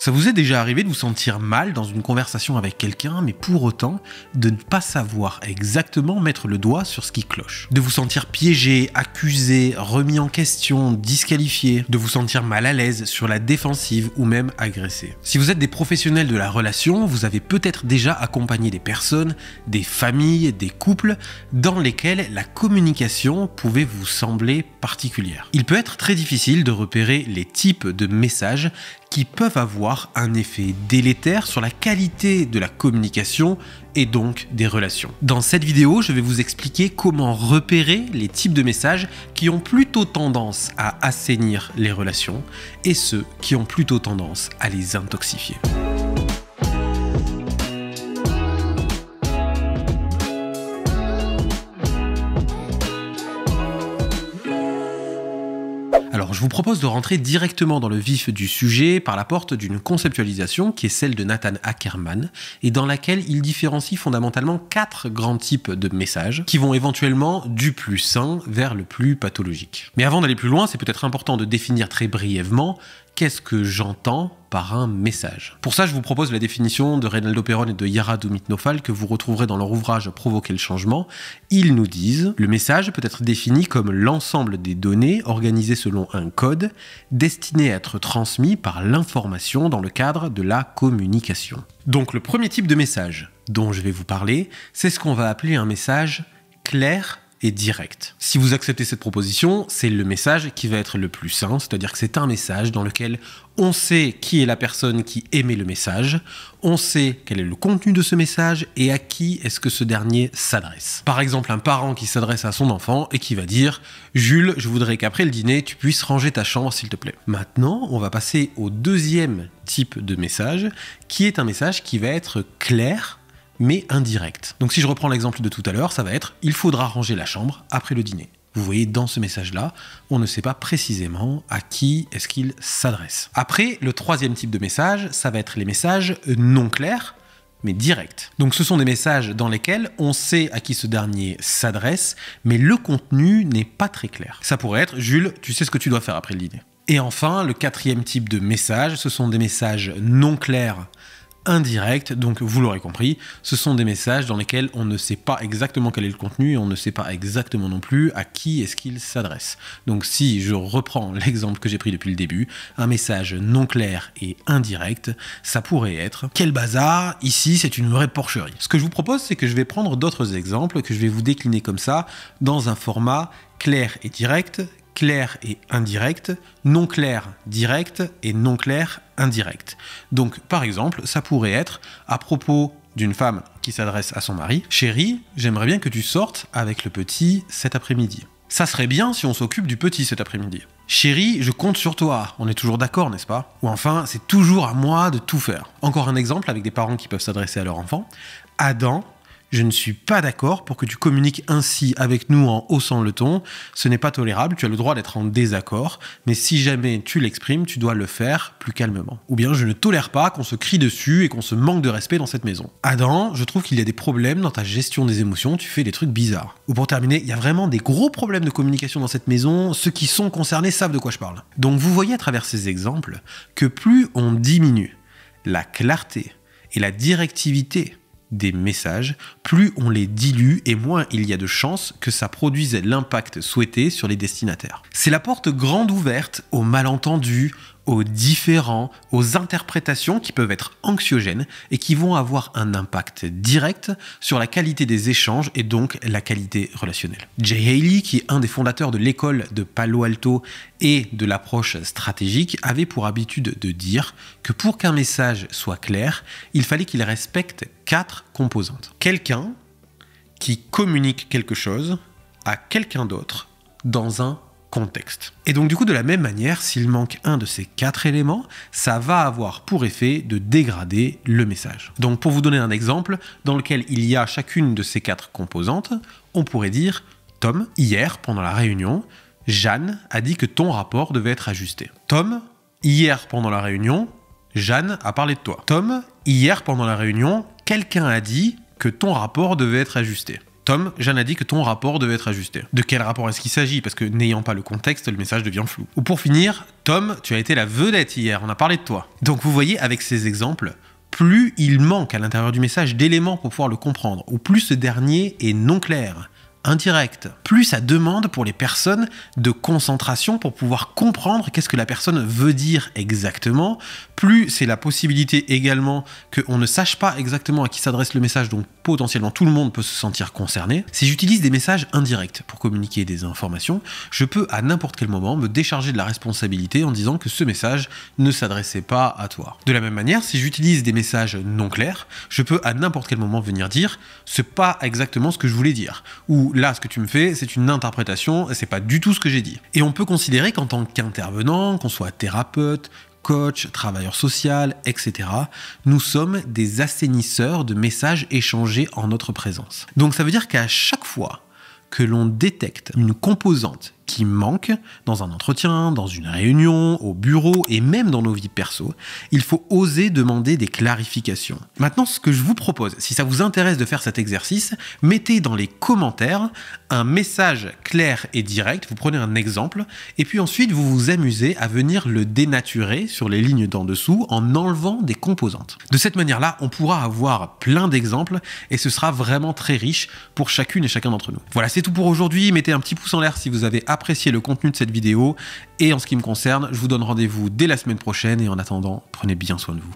Ça vous est déjà arrivé de vous sentir mal dans une conversation avec quelqu'un, mais pour autant de ne pas savoir exactement mettre le doigt sur ce qui cloche? De vous sentir piégé, accusé, remis en question, disqualifié, de vous sentir mal à l'aise, sur la défensive ou même agressé. Si vous êtes des professionnels de la relation, vous avez peut-être déjà accompagné des personnes, des familles, des couples dans lesquels la communication pouvait vous sembler particulière. Il peut être très difficile de repérer les types de messages qui peuvent avoir un effet délétère sur la qualité de la communication et donc des relations. Dans cette vidéo, je vais vous expliquer comment repérer les types de messages qui ont plutôt tendance à assainir les relations et ceux qui ont plutôt tendance à les intoxifier. Alors, je vous propose de rentrer directement dans le vif du sujet par la porte d'une conceptualisation qui est celle de Nathan Ackerman et dans laquelle il différencie fondamentalement 4 grands types de messages qui vont éventuellement du plus sain vers le plus pathologique. Mais avant d'aller plus loin, c'est peut-être important de définir très brièvement qu'est-ce que j'entends par un message. Pour ça, je vous propose la définition de Reynaldo Peron et de Yara Domitnofal que vous retrouverez dans leur ouvrage Provoquer le changement. Ils nous disent « Le message peut être défini comme l'ensemble des données organisées selon un code destiné à être transmis par l'information dans le cadre de la communication. » Donc le premier type de message dont je vais vous parler, c'est ce qu'on va appeler un message clair et direct. Si vous acceptez cette proposition, c'est le message qui va être le plus sain, c'est-à-dire que c'est un message dans lequel on sait qui est la personne qui émet le message, on sait quel est le contenu de ce message et à qui est-ce que ce dernier s'adresse. Par exemple, un parent qui s'adresse à son enfant et qui va dire « Jules, je voudrais qu'après le dîner, tu puisses ranger ta chambre s'il te plaît. » Maintenant, on va passer au deuxième type de message, qui est un message qui va être clair, mais indirect. Donc si je reprends l'exemple de tout à l'heure, ça va être « il faudra ranger la chambre après le dîner ». Vous voyez, dans ce message-là, on ne sait pas précisément à qui est-ce qu'il s'adresse. Après, le troisième type de message, ça va être les messages non clairs, mais directs. Donc ce sont des messages dans lesquels on sait à qui ce dernier s'adresse, mais le contenu n'est pas très clair. Ça pourrait être « Jules, tu sais ce que tu dois faire après le dîner ». Et enfin, le quatrième type de message, ce sont des messages non clairs, indirect, donc vous l'aurez compris, ce sont des messages dans lesquels on ne sait pas exactement quel est le contenu et on ne sait pas exactement non plus à qui est-ce qu'il s'adresse. Donc si je reprends l'exemple que j'ai pris depuis le début, un message non clair et indirect, ça pourrait être « Quel bazar, ici c'est une vraie porcherie ». Ce que je vous propose, c'est que je vais prendre d'autres exemples que je vais vous décliner comme ça dans un format clair et direct, clair et indirect, non clair, direct et non clair, indirect. Donc, par exemple, ça pourrait être à propos d'une femme qui s'adresse à son mari « Chérie, j'aimerais bien que tu sortes avec le petit cet après-midi. Ça serait bien si on s'occupe du petit cet après-midi. Chérie, je compte sur toi. On est toujours d'accord, n'est-ce pas? Ou enfin, c'est toujours à moi de tout faire. » Encore un exemple avec des parents qui peuvent s'adresser à leur enfant. « Adam, je ne suis pas d'accord pour que tu communiques ainsi avec nous en haussant le ton. Ce n'est pas tolérable, tu as le droit d'être en désaccord, mais si jamais tu l'exprimes, tu dois le faire plus calmement. Ou bien je ne tolère pas qu'on se crie dessus et qu'on se manque de respect dans cette maison. Adam, je trouve qu'il y a des problèmes dans ta gestion des émotions, tu fais des trucs bizarres. Ou pour terminer, il y a vraiment des gros problèmes de communication dans cette maison, ceux qui sont concernés savent de quoi je parle. Donc vous voyez à travers ces exemples que plus on diminue la clarté et la directivité des messages, plus on les dilue et moins il y a de chances que ça produise l'impact souhaité sur les destinataires. C'est la porte grande ouverte aux malentendus, aux différends, aux interprétations qui peuvent être anxiogènes et qui vont avoir un impact direct sur la qualité des échanges et donc la qualité relationnelle. Jay Haley, qui est un des fondateurs de l'école de Palo Alto et de l'approche stratégique, avait pour habitude de dire que pour qu'un message soit clair, il fallait qu'il respecte 4 composantes. Quelqu'un qui communique quelque chose à quelqu'un d'autre dans un contexte. Et donc du coup, de la même manière, s'il manque un de ces 4 éléments, ça va avoir pour effet de dégrader le message. Donc pour vous donner un exemple, dans lequel il y a chacune de ces 4 composantes, on pourrait dire « Tom, hier, pendant la réunion, Jeanne a dit que ton rapport devait être ajusté. Tom, hier, pendant la réunion, Jeanne a parlé de toi. Tom, hier, pendant la réunion, quelqu'un a dit que ton rapport devait être ajusté. Tom, Jeanne a dit que ton rapport devait être ajusté. De quel rapport est-ce qu'il s'agit? Parce que n'ayant pas le contexte, le message devient flou. Ou pour finir, Tom, tu as été la vedette hier, on a parlé de toi. Donc vous voyez, avec ces exemples, plus il manque à l'intérieur du message d'éléments pour pouvoir le comprendre, ou plus ce dernier est non clair, indirect, plus ça demande pour les personnes de concentration pour pouvoir comprendre qu'est-ce que la personne veut dire exactement, plus c'est la possibilité également qu'on ne sache pas exactement à qui s'adresse le message, donc potentiellement tout le monde peut se sentir concerné. Si j'utilise des messages indirects pour communiquer des informations, je peux à n'importe quel moment me décharger de la responsabilité en disant que ce message ne s'adressait pas à toi. De la même manière, si j'utilise des messages non clairs, je peux à n'importe quel moment venir dire « c'est pas exactement ce que je voulais dire » ou là, ce que tu me fais, c'est une interprétation, c'est pas du tout ce que j'ai dit. Et on peut considérer qu'en tant qu'intervenant, qu'on soit thérapeute, coach, travailleur social, etc., nous sommes des assainisseurs de messages échangés en notre présence. Donc ça veut dire qu'à chaque fois que l'on détecte une composante qui manque dans un entretien, dans une réunion, au bureau et même dans nos vies perso, il faut oser demander des clarifications. Maintenant, ce que je vous propose, si ça vous intéresse de faire cet exercice, mettez dans les commentaires un message clair et direct, vous prenez un exemple, et puis ensuite vous vous amusez à venir le dénaturer sur les lignes d'en dessous en enlevant des composantes. De cette manière-là, on pourra avoir plein d'exemples et ce sera vraiment très riche pour chacune et chacun d'entre nous. Voilà, c'est tout pour aujourd'hui. Mettez un petit pouce en l'air si vous avez apprécié le contenu de cette vidéo. Et en ce qui me concerne, je vous donne rendez-vous dès la semaine prochaine. Et en attendant, prenez bien soin de vous.